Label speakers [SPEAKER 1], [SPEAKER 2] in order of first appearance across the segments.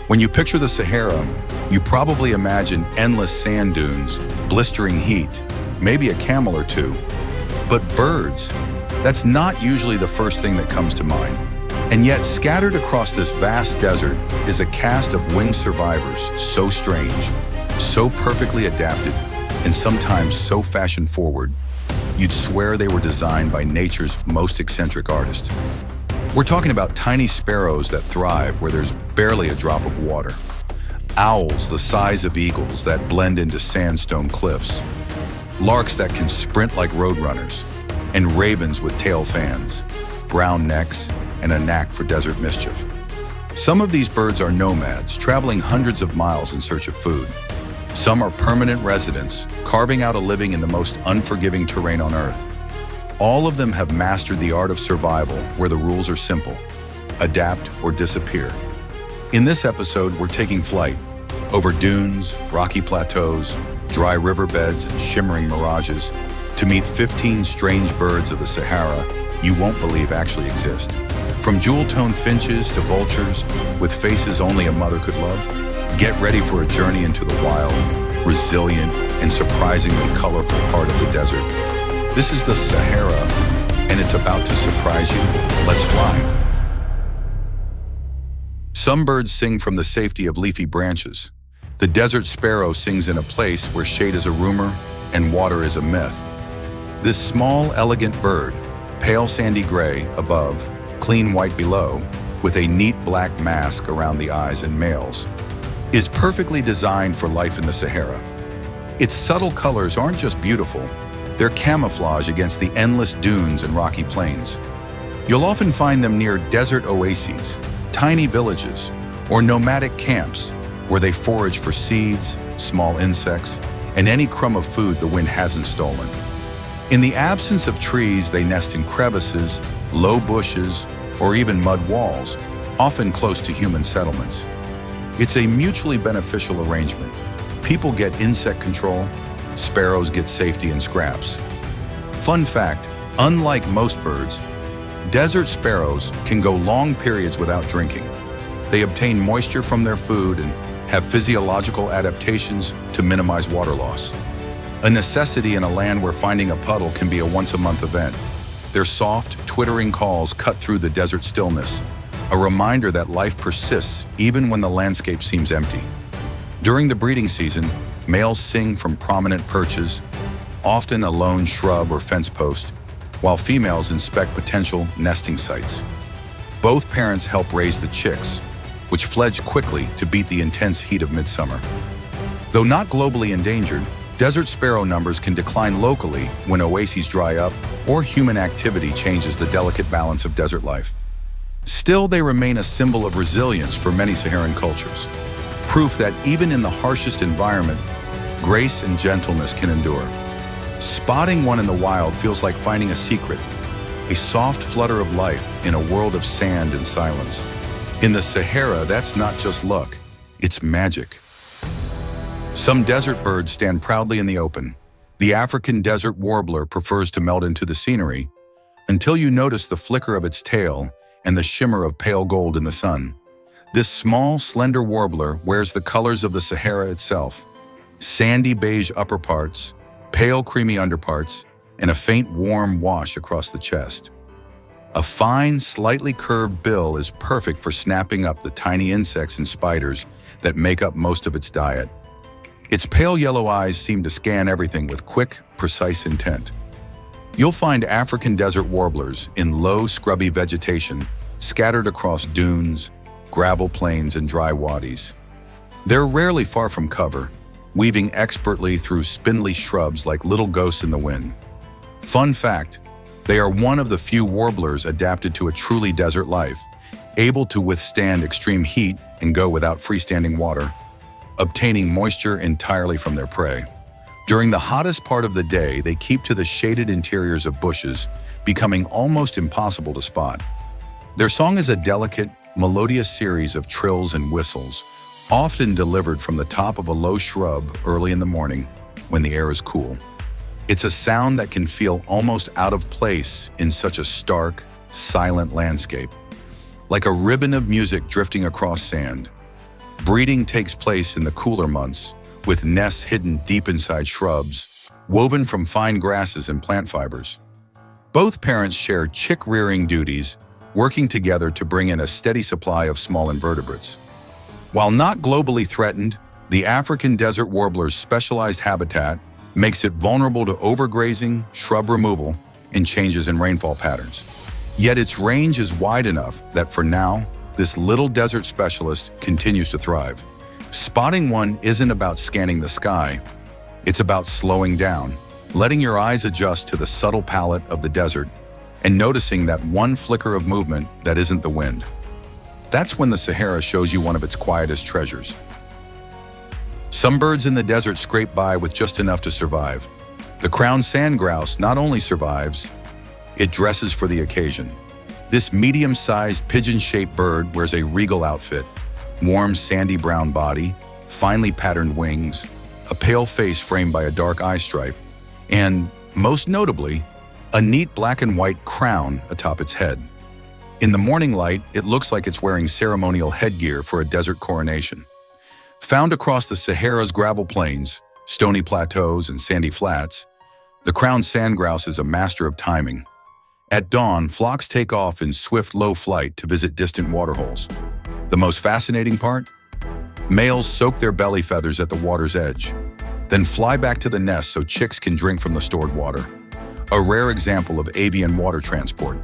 [SPEAKER 1] When you picture the Sahara, you probably imagine endless sand dunes, blistering heat, maybe a camel or two. But birds, that's not usually the first thing that comes to mind. And yet, scattered across this vast desert is a cast of winged survivors so strange, so perfectly adapted, and sometimes so fashion-forward, you'd swear they were designed by nature's most eccentric artist. We're talking about tiny sparrows that thrive where there's barely a drop of water. Owls the size of eagles that blend into sandstone cliffs. Larks that can sprint like roadrunners. And ravens with tail fans, brown necks, and a knack for desert mischief. Some of these birds are nomads, traveling hundreds of miles in search of food. Some are permanent residents, carving out a living in the most unforgiving terrain on Earth. All of them have mastered the art of survival where the rules are simple: adapt or disappear. In this episode, we're taking flight over dunes, rocky plateaus, dry riverbeds, and shimmering mirages to meet 15 strange birds of the Sahara you won't believe actually exist. From jewel-toned finches to vultures with faces only a mother could love, get ready for a journey into the wild, resilient, and surprisingly colorful part of the desert. This is the Sahara, and it's about to surprise you. Let's fly. Some birds sing from the safety of leafy branches. The desert sparrow sings in a place where shade is a rumor and water is a myth. This small, elegant bird, pale sandy gray above, clean white below, with a neat black mask around the eyes and males, is perfectly designed for life in the Sahara. Its subtle colors aren't just beautiful, they're camouflage against the endless dunes and rocky plains. You'll often find them near desert oases, tiny villages, or nomadic camps where they forage for seeds, small insects, and any crumb of food the wind hasn't stolen. In the absence of trees, they nest in crevices, low bushes, or even mud walls, often close to human settlements. It's a mutually beneficial arrangement. People get insect control, sparrows get safety and scraps. Fun fact, unlike most birds, desert sparrows can go long periods without drinking. They obtain moisture from their food and have physiological adaptations to minimize water loss. A necessity in a land where finding a puddle can be a once-a-month event. Their soft, twittering calls cut through the desert stillness, a reminder that life persists even when the landscape seems empty. During the breeding season, males sing from prominent perches, often a lone shrub or fence post, while females inspect potential nesting sites. Both parents help raise the chicks, which fledge quickly to beat the intense heat of midsummer. Though not globally endangered, desert sparrow numbers can decline locally when oases dry up or human activity changes the delicate balance of desert life. Still, they remain a symbol of resilience for many Saharan cultures, proof that even in the harshest environment, grace and gentleness can endure. Spotting one in the wild feels like finding a secret, a soft flutter of life in a world of sand and silence. In the Sahara, that's not just luck, it's magic. Some desert birds stand proudly in the open. The African desert warbler prefers to melt into the scenery until you notice the flicker of its tail and the shimmer of pale gold in the sun. This small, slender warbler wears the colors of the Sahara itself: sandy beige upper parts, pale creamy underparts, and a faint warm wash across the chest. A fine, slightly curved bill is perfect for snapping up the tiny insects and spiders that make up most of its diet. Its pale yellow eyes seem to scan everything with quick, precise intent. You'll find African desert warblers in low, scrubby vegetation scattered across dunes, gravel plains, and dry wadis. They're rarely far from cover, weaving expertly through spindly shrubs like little ghosts in the wind. Fun fact, they are one of the few warblers adapted to a truly desert life, able to withstand extreme heat and go without freestanding water, obtaining moisture entirely from their prey. During the hottest part of the day, they keep to the shaded interiors of bushes, becoming almost impossible to spot. Their song is a delicate, melodious series of trills and whistles, often delivered from the top of a low shrub early in the morning when the air is cool. It's a sound that can feel almost out of place in such a stark, silent landscape, like a ribbon of music drifting across sand. Breeding takes place in the cooler months, with nests hidden deep inside shrubs, woven from fine grasses and plant fibers. Both parents share chick-rearing duties, working together to bring in a steady supply of small invertebrates. While not globally threatened, the African desert warbler's specialized habitat makes it vulnerable to overgrazing, shrub removal, and changes in rainfall patterns. Yet its range is wide enough that for now, this little desert specialist continues to thrive. Spotting one isn't about scanning the sky, it's about slowing down, letting your eyes adjust to the subtle palette of the desert, and noticing that one flicker of movement that isn't the wind. That's when the Sahara shows you one of its quietest treasures. Some birds in the desert scrape by with just enough to survive. The crowned sand grouse not only survives, it dresses for the occasion. This medium-sized pigeon-shaped bird wears a regal outfit, warm sandy brown body, finely patterned wings, a pale face framed by a dark eye stripe, and, most notably, a neat black and white crown atop its head. In the morning light, it looks like it's wearing ceremonial headgear for a desert coronation. Found across the Sahara's gravel plains, stony plateaus, and sandy flats, the crowned sand grouse is a master of timing. At dawn, flocks take off in swift, low flight to visit distant waterholes. The most fascinating part? Males soak their belly feathers at the water's edge, then fly back to the nest so chicks can drink from the stored water. A rare example of avian water transport.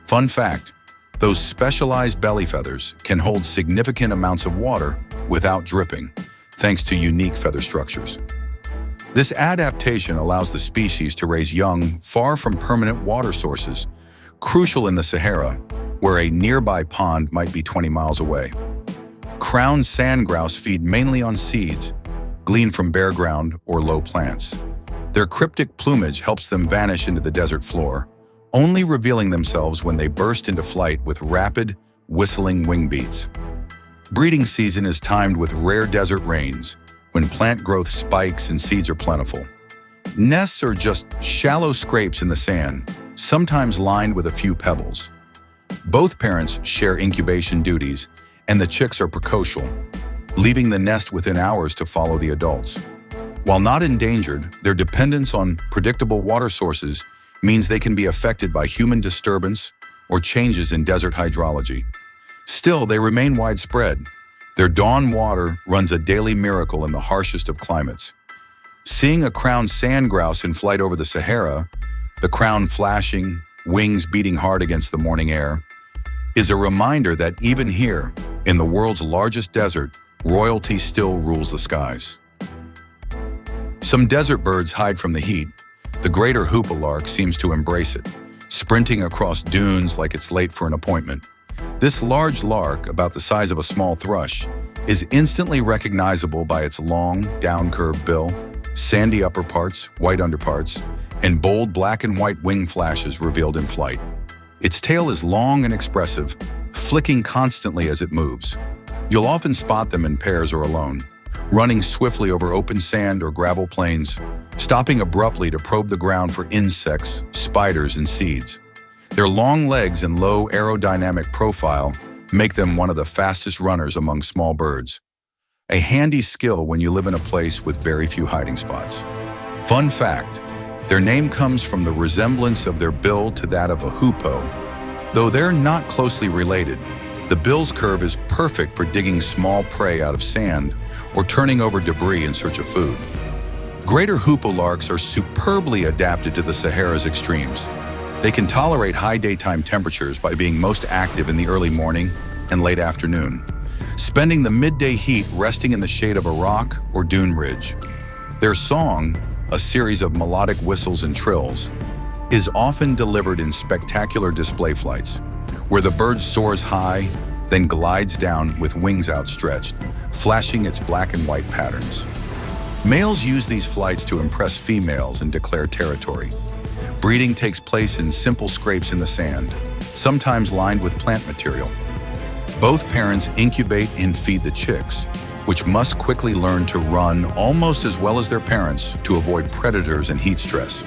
[SPEAKER 1] Fun fact, those specialized belly feathers can hold significant amounts of water without dripping, thanks to unique feather structures. This adaptation allows the species to raise young far from permanent water sources, crucial in the Sahara, where a nearby pond might be 20 miles away. Crowned sand grouse feed mainly on seeds, gleaned from bare ground or low plants. Their cryptic plumage helps them vanish into the desert floor, only revealing themselves when they burst into flight with rapid, whistling wing beats. Breeding season is timed with rare desert rains, when plant growth spikes and seeds are plentiful. Nests are just shallow scrapes in the sand, sometimes lined with a few pebbles. Both parents share incubation duties, and the chicks are precocial, leaving the nest within hours to follow the adults. While not endangered, their dependence on predictable water sources means they can be affected by human disturbance or changes in desert hydrology. Still, they remain widespread. Their dawn water runs a daily miracle in the harshest of climates. Seeing a crowned sand grouse in flight over the Sahara, the crown flashing, wings beating hard against the morning air, is a reminder that even here, in the world's largest desert, royalty still rules the skies. Some desert birds hide from the heat. The greater hoopoe lark seems to embrace it, sprinting across dunes like it's late for an appointment. This large lark, about the size of a small thrush, is instantly recognizable by its long, down-curved bill, sandy upper parts, white underparts, and bold black and white wing flashes revealed in flight. Its tail is long and expressive, flicking constantly as it moves. You'll often spot them in pairs or alone, running swiftly over open sand or gravel plains, stopping abruptly to probe the ground for insects, spiders, and seeds. Their long legs and low aerodynamic profile make them one of the fastest runners among small birds. A handy skill when you live in a place with very few hiding spots. Fun fact, their name comes from the resemblance of their bill to that of a hoopoe. Though they're not closely related, the bill's curve is perfect for digging small prey out of sand or turning over debris in search of food. Greater hoopoe larks are superbly adapted to the Sahara's extremes. They can tolerate high daytime temperatures by being most active in the early morning and late afternoon, spending the midday heat resting in the shade of a rock or dune ridge. Their song, a series of melodic whistles and trills, is often delivered in spectacular display flights, where the bird soars high, then glides down with wings outstretched, flashing its black and white patterns. Males use these flights to impress females and declare territory. Breeding takes place in simple scrapes in the sand, sometimes lined with plant material. Both parents incubate and feed the chicks, which must quickly learn to run almost as well as their parents to avoid predators and heat stress.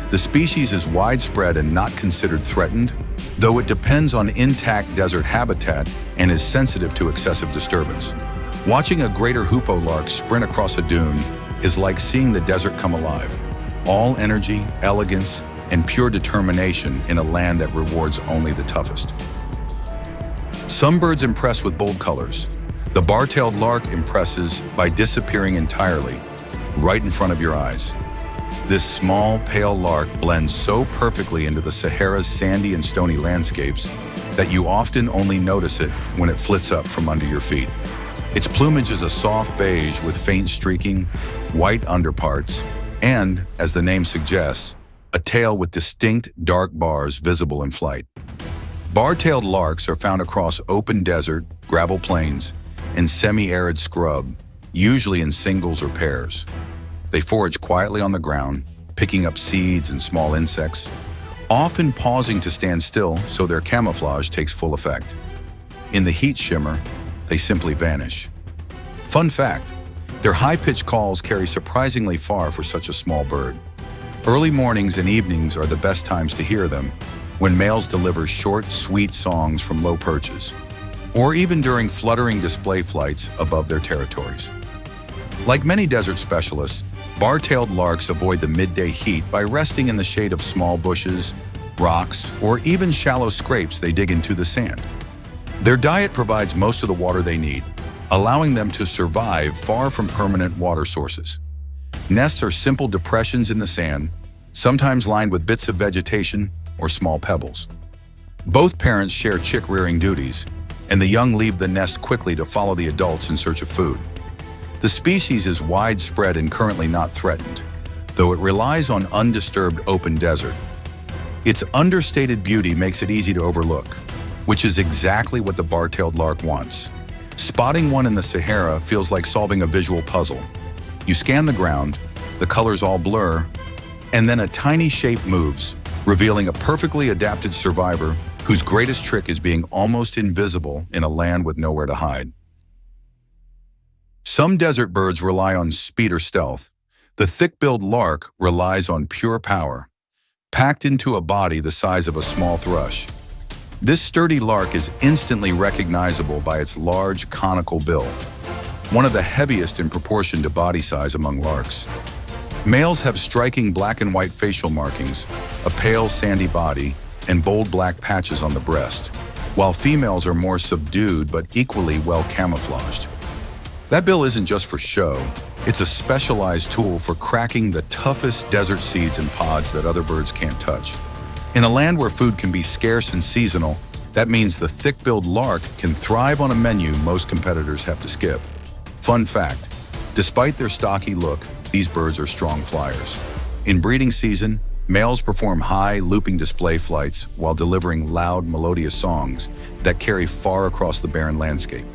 [SPEAKER 1] The species is widespread and not considered threatened, though it depends on intact desert habitat and is sensitive to excessive disturbance. Watching a greater hoopoe lark sprint across a dune is like seeing the desert come alive. All energy, elegance, and pure determination in a land that rewards only the toughest. Some birds impress with bold colors. The bar-tailed lark impresses by disappearing entirely, right in front of your eyes. This small, pale lark blends so perfectly into the Sahara's sandy and stony landscapes that you often only notice it when it flits up from under your feet. Its plumage is a soft beige with faint streaking, white underparts, and, as the name suggests, a tail with distinct dark bars visible in flight. Bar-tailed larks are found across open desert, gravel plains, and semi-arid scrub, usually in singles or pairs. They forage quietly on the ground, picking up seeds and small insects, often pausing to stand still so their camouflage takes full effect. In the heat shimmer, they simply vanish. Fun fact, their high-pitched calls carry surprisingly far for such a small bird. Early mornings and evenings are the best times to hear them, when males deliver short, sweet songs from low perches, or even during fluttering display flights above their territories. Like many desert specialists, bar-tailed larks avoid the midday heat by resting in the shade of small bushes, rocks, or even shallow scrapes they dig into the sand. Their diet provides most of the water they need, allowing them to survive far from permanent water sources. Nests are simple depressions in the sand, sometimes lined with bits of vegetation or small pebbles. Both parents share chick-rearing duties, and the young leave the nest quickly to follow the adults in search of food. The species is widespread and currently not threatened, though it relies on undisturbed open desert. Its understated beauty makes it easy to overlook, which is exactly what the bar-tailed lark wants. Spotting one in the Sahara feels like solving a visual puzzle. You scan the ground, the colors all blur, and then a tiny shape moves, revealing a perfectly adapted survivor whose greatest trick is being almost invisible in a land with nowhere to hide. Some desert birds rely on speed or stealth. The thick-billed lark relies on pure power, packed into a body the size of a small thrush. This sturdy lark is instantly recognizable by its large, conical bill, one of the heaviest in proportion to body size among larks. Males have striking black and white facial markings, a pale, sandy body, and bold black patches on the breast, while females are more subdued but equally well camouflaged. That bill isn't just for show, it's a specialized tool for cracking the toughest desert seeds and pods that other birds can't touch. In a land where food can be scarce and seasonal, that means the thick-billed lark can thrive on a menu most competitors have to skip. Fun fact, despite their stocky look, these birds are strong flyers. In breeding season, males perform high, looping display flights while delivering loud, melodious songs that carry far across the barren landscape.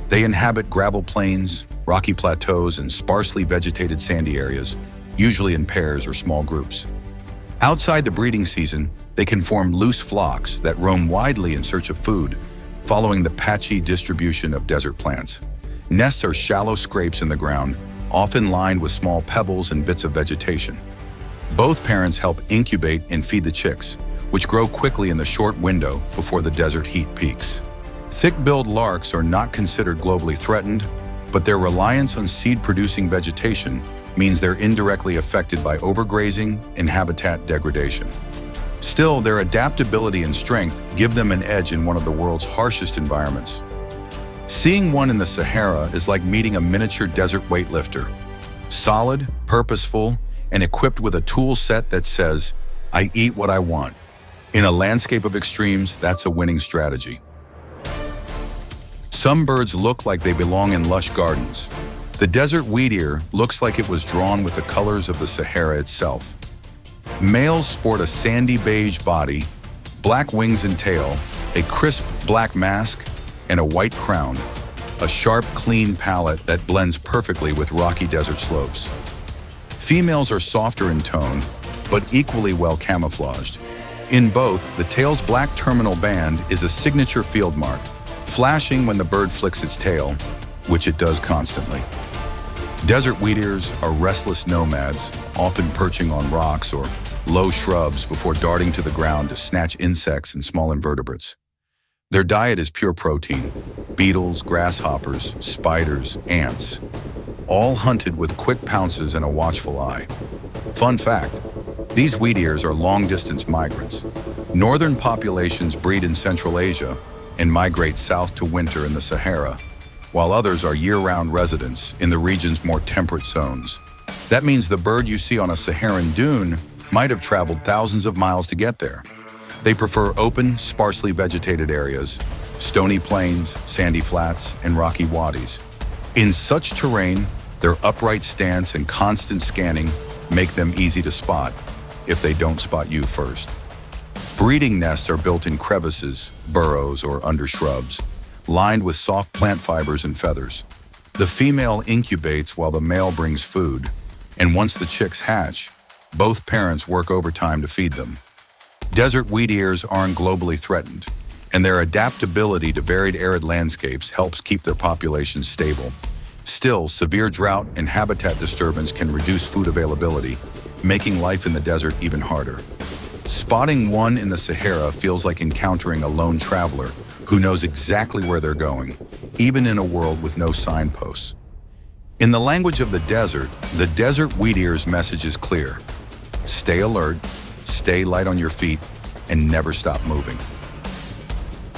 [SPEAKER 1] They inhabit gravel plains, rocky plateaus, and sparsely vegetated sandy areas, usually in pairs or small groups. Outside the breeding season, they can form loose flocks that roam widely in search of food, following the patchy distribution of desert plants. Nests are shallow scrapes in the ground, often lined with small pebbles and bits of vegetation. Both parents help incubate and feed the chicks, which grow quickly in the short window before the desert heat peaks. Thick-billed larks are not considered globally threatened, but their reliance on seed-producing vegetation means they're indirectly affected by overgrazing and habitat degradation. Still, their adaptability and strength give them an edge in one of the world's harshest environments. Seeing one in the Sahara is like meeting a miniature desert weightlifter. Solid, purposeful, and equipped with a tool set that says, "I eat what I want." In a landscape of extremes, that's a winning strategy. Some birds look like they belong in lush gardens. The desert wheatear looks like it was drawn with the colors of the Sahara itself. Males sport a sandy beige body, black wings and tail, a crisp black mask, and a white crown, a sharp, clean palate that blends perfectly with rocky desert slopes. Females are softer in tone, but equally well camouflaged. In both, the tail's black terminal band is a signature field mark, flashing when the bird flicks its tail, which it does constantly. Desert wheatears are restless nomads, often perching on rocks or low shrubs before darting to the ground to snatch insects and small invertebrates. Their diet is pure protein: beetles, grasshoppers, spiders, ants, all hunted with quick pounces and a watchful eye. Fun fact, these wheatears are long-distance migrants. Northern populations breed in Central Asia and migrate south to winter in the Sahara, while others are year-round residents in the region's more temperate zones. That means the bird you see on a Saharan dune might have traveled thousands of miles to get there. They prefer open, sparsely vegetated areas, stony plains, sandy flats, and rocky wadis. In such terrain, their upright stance and constant scanning make them easy to spot if they don't spot you first. Breeding nests are built in crevices, burrows, or under shrubs, lined with soft plant fibers and feathers. The female incubates while the male brings food, and once the chicks hatch, both parents work overtime to feed them. Desert wheatears aren't globally threatened, and their adaptability to varied arid landscapes helps keep their populations stable. Still, severe drought and habitat disturbance can reduce food availability, making life in the desert even harder. Spotting one in the Sahara feels like encountering a lone traveler who knows exactly where they're going, even in a world with no signposts. In the language of the desert wheatear's message is clear: stay alert, stay light on your feet, and never stop moving.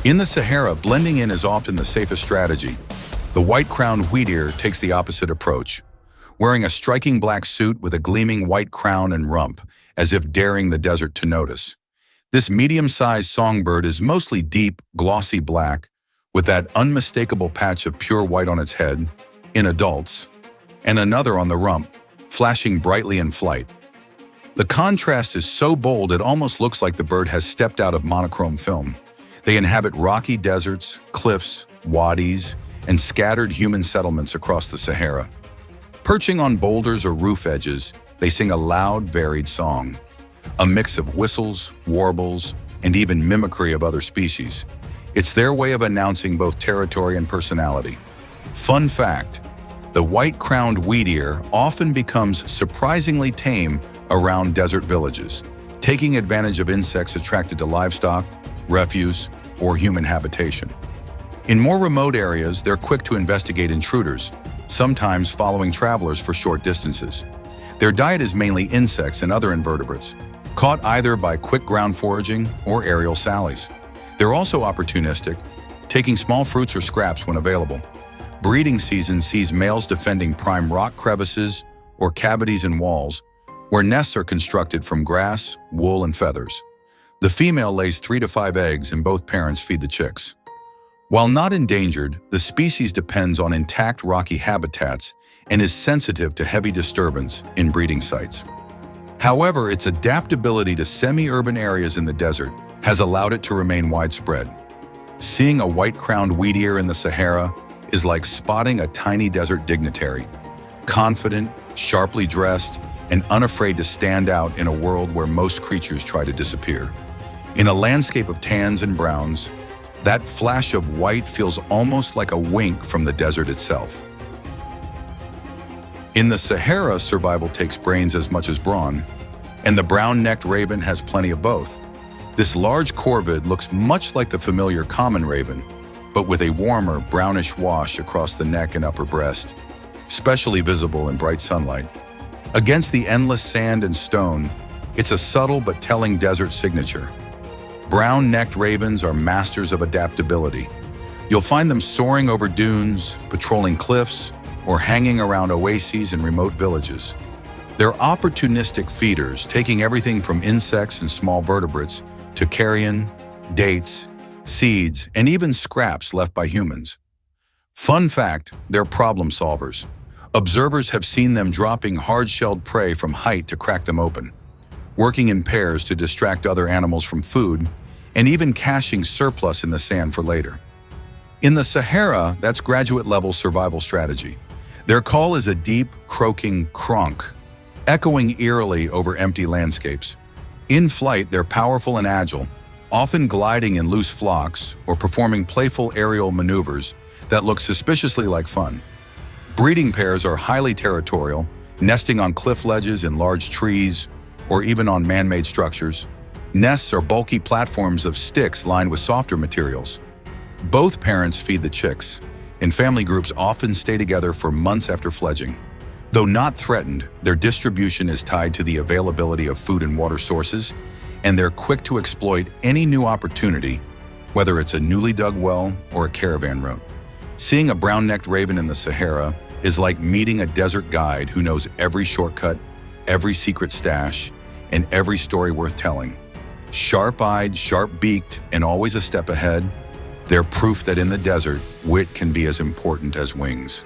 [SPEAKER 1] In the Sahara, blending in is often the safest strategy. The white-crowned wheatear takes the opposite approach, wearing a striking black suit with a gleaming white crown and rump, as if daring the desert to notice. This medium-sized songbird is mostly deep, glossy black, with that unmistakable patch of pure white on its head, in adults, and another on the rump, flashing brightly in flight. The contrast is so bold it almost looks like the bird has stepped out of monochrome film. They inhabit rocky deserts, cliffs, wadis, and scattered human settlements across the Sahara. Perching on boulders or roof edges, they sing a loud, varied song, a mix of whistles, warbles, and even mimicry of other species. It's their way of announcing both territory and personality. Fun fact, the white-crowned wheatear often becomes surprisingly tame around desert villages, taking advantage of insects attracted to livestock, refuse, or human habitation. In more remote areas, they're quick to investigate intruders, sometimes following travelers for short distances. Their diet is mainly insects and other invertebrates, caught either by quick ground foraging or aerial sallies. They're also opportunistic, taking small fruits or scraps when available. Breeding season sees males defending prime rock crevices or cavities in walls, where nests are constructed from grass, wool, and feathers. The female lays 3 to 5 eggs and both parents feed the chicks. While not endangered, the species depends on intact rocky habitats and is sensitive to heavy disturbance in breeding sites. However, its adaptability to semi-urban areas in the desert has allowed it to remain widespread. Seeing a white-crowned wheatear in the Sahara is like spotting a tiny desert dignitary, confident, sharply dressed, and unafraid to stand out in a world where most creatures try to disappear. In a landscape of tans and browns, that flash of white feels almost like a wink from the desert itself. In the Sahara, survival takes brains as much as brawn, and the brown-necked raven has plenty of both. This large corvid looks much like the familiar common raven, but with a warmer, brownish wash across the neck and upper breast, especially visible in bright sunlight. Against the endless sand and stone, it's a subtle but telling desert signature. Brown-necked ravens are masters of adaptability. You'll find them soaring over dunes, patrolling cliffs, or hanging around oases and remote villages. They're opportunistic feeders, taking everything from insects and small vertebrates to carrion, dates, seeds, and even scraps left by humans. Fun fact, they're problem solvers. Observers have seen them dropping hard-shelled prey from height to crack them open, working in pairs to distract other animals from food, and even caching surplus in the sand for later. In the Sahara, that's graduate-level survival strategy. Their call is a deep, croaking cronk, echoing eerily over empty landscapes. In flight, they're powerful and agile, often gliding in loose flocks or performing playful aerial maneuvers that look suspiciously like fun. Breeding pairs are highly territorial, nesting on cliff ledges in large trees or even on man-made structures. Nests are bulky platforms of sticks lined with softer materials. Both parents feed the chicks, and family groups often stay together for months after fledging. Though not threatened, their distribution is tied to the availability of food and water sources, and they're quick to exploit any new opportunity, whether it's a newly dug well or a caravan route. Seeing a brown-necked raven in the Sahara is like meeting a desert guide who knows every shortcut, every secret stash, and every story worth telling. Sharp-eyed, sharp-beaked, and always a step ahead, they're proof that in the desert, wit can be as important as wings.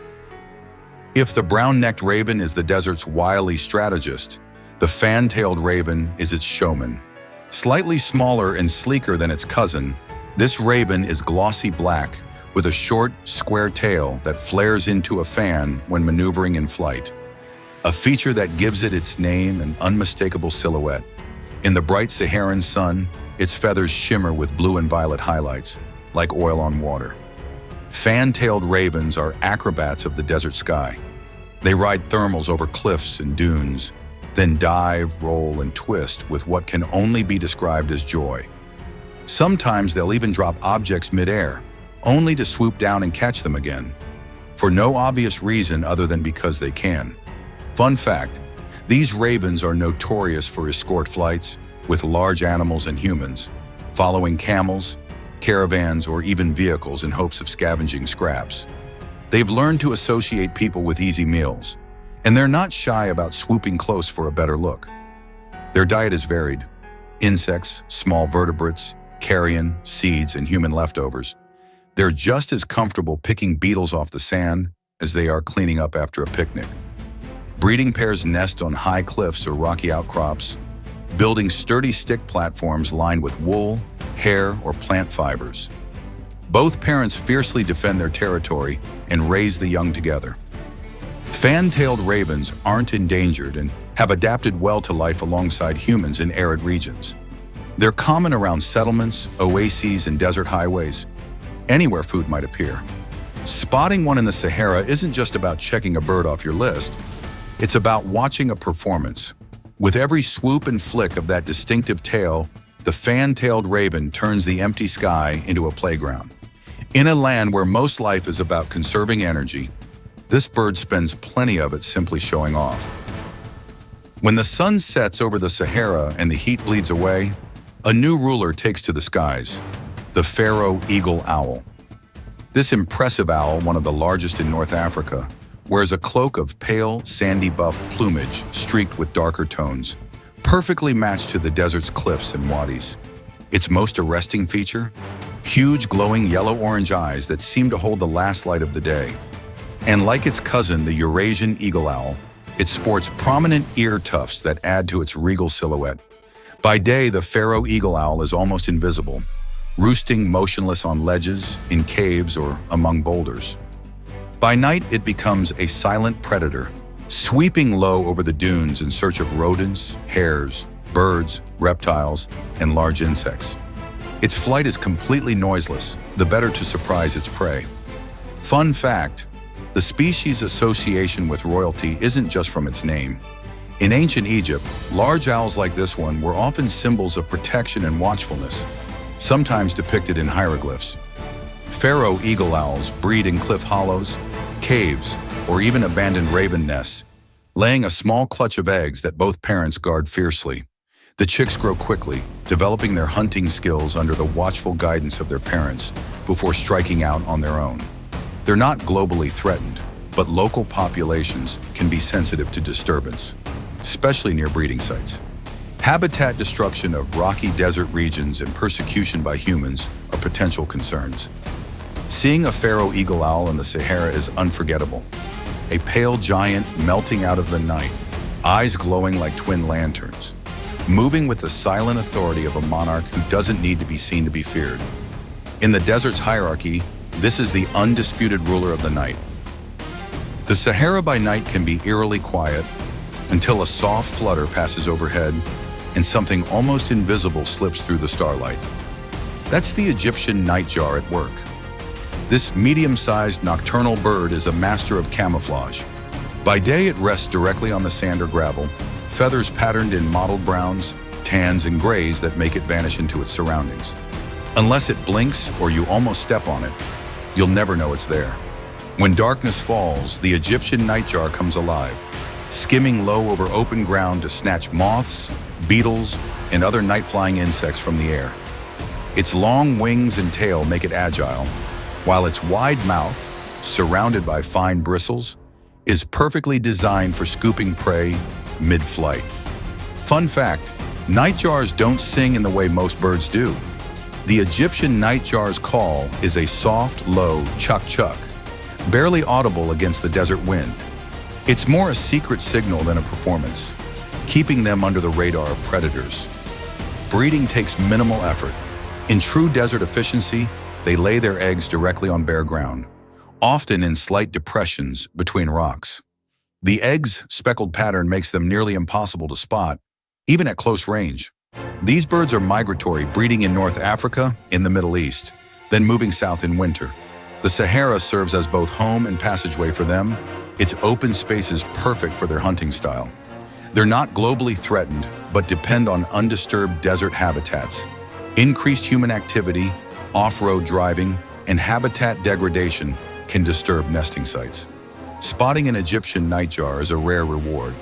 [SPEAKER 1] If the brown-necked raven is the desert's wily strategist, the fan-tailed raven is its showman. Slightly smaller and sleeker than its cousin, this raven is glossy black with a short, square tail that flares into a fan when maneuvering in flight, a feature that gives it its name and unmistakable silhouette. In the bright Saharan sun, its feathers shimmer with blue and violet highlights, like oil on water. Fan-tailed ravens are acrobats of the desert sky. They ride thermals over cliffs and dunes, then dive, roll, and twist with what can only be described as joy. Sometimes they'll even drop objects mid-air, only to swoop down and catch them again, for no obvious reason other than because they can. Fun fact, these ravens are notorious for escort flights with large animals and humans, following camels, caravans, or even vehicles in hopes of scavenging scraps. They've learned to associate people with easy meals, and they're not shy about swooping close for a better look. Their diet is varied: insects, small vertebrates, carrion, seeds, and human leftovers. They're just as comfortable picking beetles off the sand as they are cleaning up after a picnic. Breeding pairs nest on high cliffs or rocky outcrops, building sturdy stick platforms lined with wool, hair, or plant fibers. Both parents fiercely defend their territory and raise the young together. Fan-tailed ravens aren't endangered and have adapted well to life alongside humans in arid regions. They're common around settlements, oases, and desert highways, anywhere food might appear. Spotting one in the Sahara isn't just about checking a bird off your list. It's about watching a performance. With every swoop and flick of that distinctive tail, the fan-tailed raven turns the empty sky into a playground. In a land where most life is about conserving energy, this bird spends plenty of it simply showing off. When the sun sets over the Sahara and the heat bleeds away, a new ruler takes to the skies, the Pharaoh eagle owl. This impressive owl, one of the largest in North Africa, wears a cloak of pale, sandy buff plumage streaked with darker tones, perfectly matched to the desert's cliffs and wadis. Its most arresting feature? Huge glowing yellow-orange eyes that seem to hold the last light of the day. And like its cousin, the Eurasian eagle owl, it sports prominent ear tufts that add to its regal silhouette. By day, the Pharaoh eagle owl is almost invisible, roosting motionless on ledges, in caves, or among boulders. By night, it becomes a silent predator, sweeping low over the dunes in search of rodents, hares, birds, reptiles, and large insects. Its flight is completely noiseless, the better to surprise its prey. Fun fact, the species' association with royalty isn't just from its name. In ancient Egypt, large owls like this one were often symbols of protection and watchfulness, sometimes depicted in hieroglyphs. Pharaoh eagle owls breed in cliff hollows, caves, or even abandoned raven nests, laying a small clutch of eggs that both parents guard fiercely. The chicks grow quickly, developing their hunting skills under the watchful guidance of their parents before striking out on their own. They're not globally threatened, but local populations can be sensitive to disturbance, especially near breeding sites. Habitat destruction of rocky desert regions and persecution by humans are potential concerns. Seeing a Pharaoh eagle owl in the Sahara is unforgettable. A pale giant melting out of the night, eyes glowing like twin lanterns, moving with the silent authority of a monarch who doesn't need to be seen to be feared. In the desert's hierarchy, this is the undisputed ruler of the night. The Sahara by night can be eerily quiet until a soft flutter passes overhead and something almost invisible slips through the starlight. That's the Egyptian nightjar at work. This medium-sized nocturnal bird is a master of camouflage. By day, it rests directly on the sand or gravel, feathers patterned in mottled browns, tans, and grays that make it vanish into its surroundings. Unless it blinks or you almost step on it, you'll never know it's there. When darkness falls, the Egyptian nightjar comes alive, skimming low over open ground to snatch moths, beetles, and other night-flying insects from the air. Its long wings and tail make it agile, while its wide mouth, surrounded by fine bristles, is perfectly designed for scooping prey mid-flight. Fun fact, nightjars don't sing in the way most birds do. The Egyptian nightjar's call is a soft, low chuck-chuck, barely audible against the desert wind. It's more a secret signal than a performance, keeping them under the radar of predators. Breeding takes minimal effort. In true desert efficiency, they lay their eggs directly on bare ground, often in slight depressions between rocks. The eggs' speckled pattern makes them nearly impossible to spot, even at close range. These birds are migratory, breeding in North Africa, in the Middle East, then moving south in winter. The Sahara serves as both home and passageway for them. Its open space is perfect for their hunting style. They're not globally threatened, but depend on undisturbed desert habitats. Increased human activity, off-road driving, and habitat degradation can disturb nesting sites. Spotting an Egyptian nightjar is a rare reward,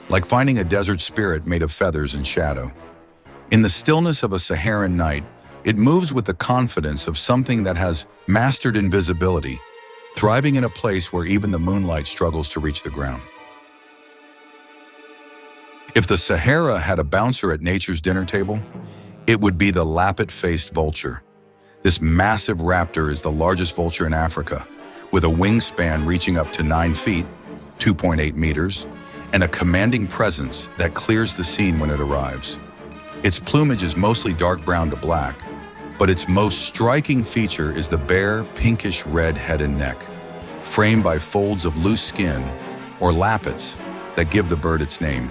[SPEAKER 1] like finding a desert spirit made of feathers and shadow. In the stillness of a Saharan night, it moves with the confidence of something that has mastered invisibility, thriving in a place where even the moonlight struggles to reach the ground. If the Sahara had a bouncer at nature's dinner table, it would be the Lappet-faced vulture. This massive raptor is the largest vulture in Africa, with a wingspan reaching up to 9 feet, 2.8 meters, and a commanding presence that clears the scene when it arrives. Its plumage is mostly dark brown to black, but its most striking feature is the bare, pinkish red head and neck, framed by folds of loose skin, or lappets, that give the bird its name.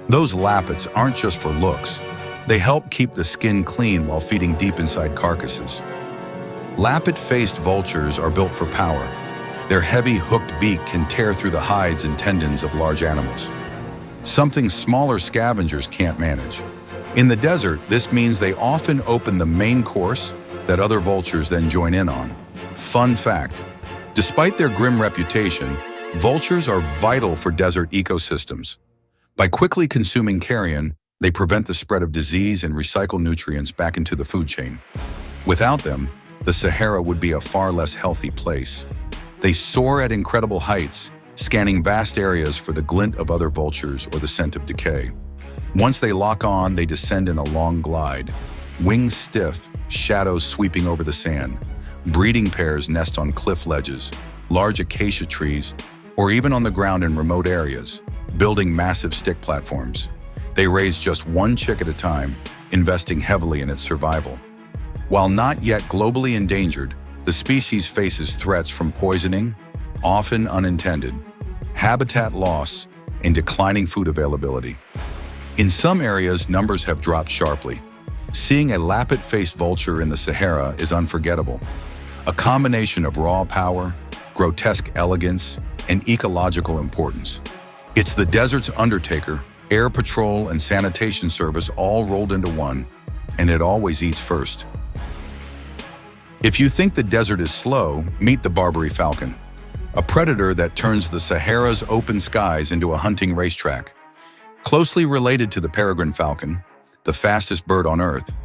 [SPEAKER 1] Those lappets aren't just for looks. They help keep the skin clean while feeding deep inside carcasses. Lappet-faced vultures are built for power. Their heavy hooked beak can tear through the hides and tendons of large animals, something smaller scavengers can't manage. In the desert, this means they often open the main course that other vultures then join in on. Fun fact, despite their grim reputation, vultures are vital for desert ecosystems. By quickly consuming carrion, they prevent the spread of disease and recycle nutrients back into the food chain. Without them, the Sahara would be a far less healthy place. They soar at incredible heights, scanning vast areas for the glint of other vultures or the scent of decay. Once they lock on, they descend in a long glide, wings stiff, shadows sweeping over the sand. Breeding pairs nest on cliff ledges, large acacia trees, or even on the ground in remote areas, building massive stick platforms. They raise just one chick at a time, investing heavily in its survival. While not yet globally endangered, the species faces threats from poisoning, often unintended, habitat loss, and declining food availability. In some areas, numbers have dropped sharply. Seeing a lappet-faced vulture in the Sahara is unforgettable. A combination of raw power, grotesque elegance, and ecological importance. It's the desert's undertaker, air patrol, and sanitation service all rolled into one, and it always eats first. If you think the desert is slow, meet the Barbary falcon, a predator that turns the Sahara's open skies into a hunting racetrack. Closely related to the peregrine falcon, the fastest bird on Earth,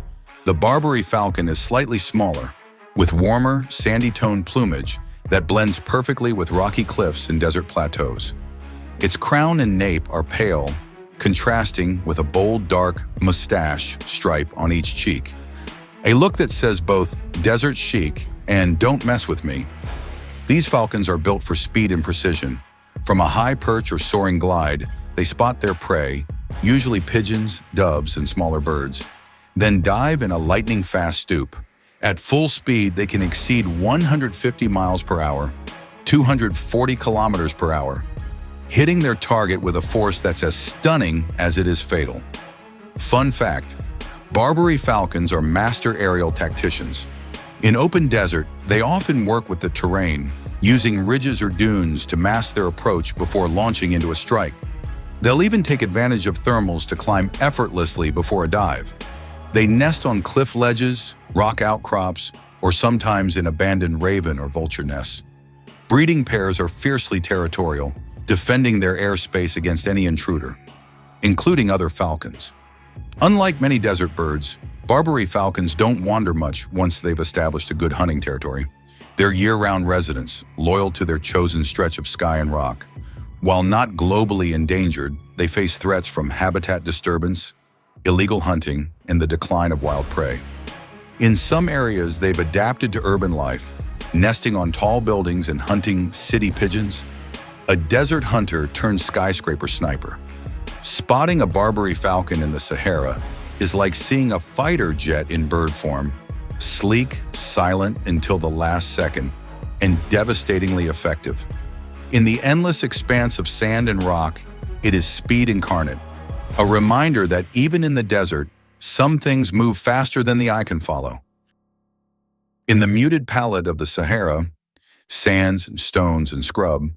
[SPEAKER 1] the Barbary falcon is slightly smaller, with warmer, sandy-toned plumage that blends perfectly with rocky cliffs and desert plateaus. Its crown and nape are pale, contrasting with a bold, dark mustache stripe on each cheek. A look that says both desert chic and don't mess with me. These falcons are built for speed and precision. From a high perch or soaring glide, they spot their prey, usually pigeons, doves, and smaller birds, then dive in a lightning-fast stoop. At full speed, they can exceed 150 miles per hour, 240 kilometers per hour, hitting their target with a force that's as stunning as it is fatal. Fun fact, Barbary falcons are master aerial tacticians. In open desert, they often work with the terrain, using ridges or dunes to mask their approach before launching into a strike. They'll even take advantage of thermals to climb effortlessly before a dive. They nest on cliff ledges, rock outcrops, or sometimes in abandoned raven or vulture nests. Breeding pairs are fiercely territorial, defending their airspace against any intruder, including other falcons. Unlike many desert birds, Barbary falcons don't wander much once they've established a good hunting territory. They're year-round residents, loyal to their chosen stretch of sky and rock. While not globally endangered, they face threats from habitat disturbance, illegal hunting, and the decline of wild prey. In some areas, they've adapted to urban life, nesting on tall buildings and hunting city pigeons. A desert hunter turned skyscraper sniper. Spotting a Barbary falcon in the Sahara is like seeing a fighter jet in bird form, sleek, silent until the last second, and devastatingly effective. In the endless expanse of sand and rock, it is speed incarnate, a reminder that even in the desert, some things move faster than the eye can follow. In the muted palette of the Sahara, sands and stones and scrub,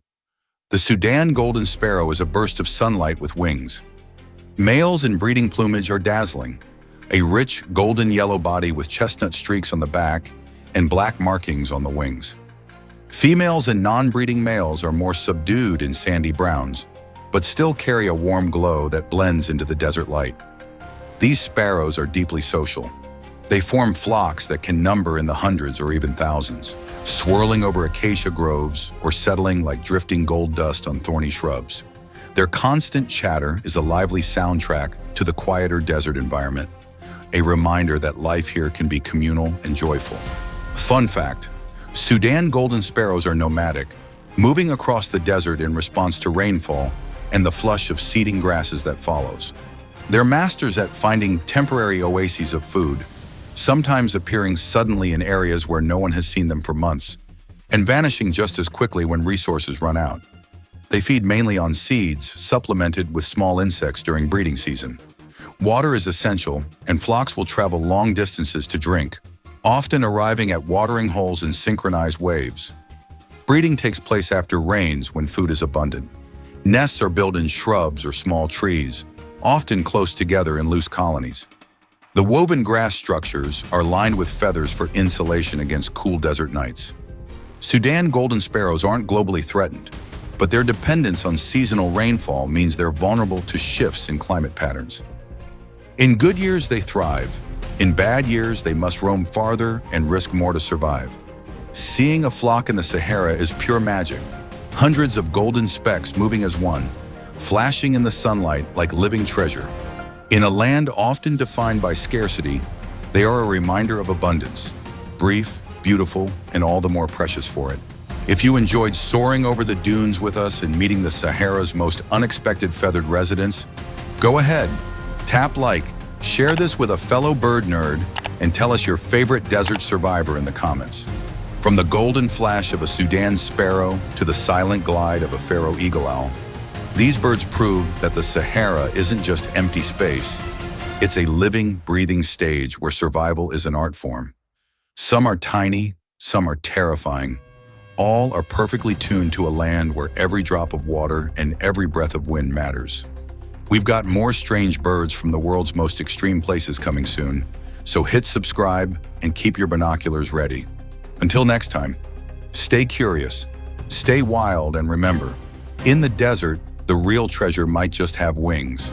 [SPEAKER 1] the Sudan golden sparrow is a burst of sunlight with wings. Males in breeding plumage are dazzling, a rich golden yellow body with chestnut streaks on the back and black markings on the wings. Females and non-breeding males are more subdued in sandy browns, but still carry a warm glow that blends into the desert light. These sparrows are deeply social. They form flocks that can number in the hundreds or even thousands, swirling over acacia groves or settling like drifting gold dust on thorny shrubs. Their constant chatter is a lively soundtrack to the quieter desert environment, a reminder that life here can be communal and joyful. Fun fact: Sudan golden sparrows are nomadic, moving across the desert in response to rainfall and the flush of seeding grasses that follows. They're masters at finding temporary oases of food, sometimes appearing suddenly in areas where no one has seen them for months, and vanishing just as quickly when resources run out. They feed mainly on seeds, supplemented with small insects during breeding season. Water is essential, and flocks will travel long distances to drink, often arriving at watering holes in synchronized waves. Breeding takes place after rains when food is abundant. Nests are built in shrubs or small trees, often close together in loose colonies. The woven grass structures are lined with feathers for insulation against cool desert nights. Sudan golden sparrows aren't globally threatened, but their dependence on seasonal rainfall means they're vulnerable to shifts in climate patterns. In good years, they thrive. In bad years, they must roam farther and risk more to survive. Seeing a flock in the Sahara is pure magic. Hundreds of golden specks moving as one, flashing in the sunlight like living treasure. In a land often defined by scarcity, they are a reminder of abundance, brief, beautiful, and all the more precious for it. If you enjoyed soaring over the dunes with us and meeting the Sahara's most unexpected feathered residents, go ahead, tap like, share this with a fellow bird nerd, and tell us your favorite desert survivor in the comments. From the golden flash of a Sudan sparrow to the silent glide of a Pharaoh eagle owl, these birds prove that the Sahara isn't just empty space. It's a living, breathing stage where survival is an art form. Some are tiny, some are terrifying. All are perfectly tuned to a land where every drop of water and every breath of wind matters. We've got more strange birds from the world's most extreme places coming soon, so hit subscribe and keep your binoculars ready. Until next time, stay curious, stay wild, and remember, in the desert, the real treasure might just have wings.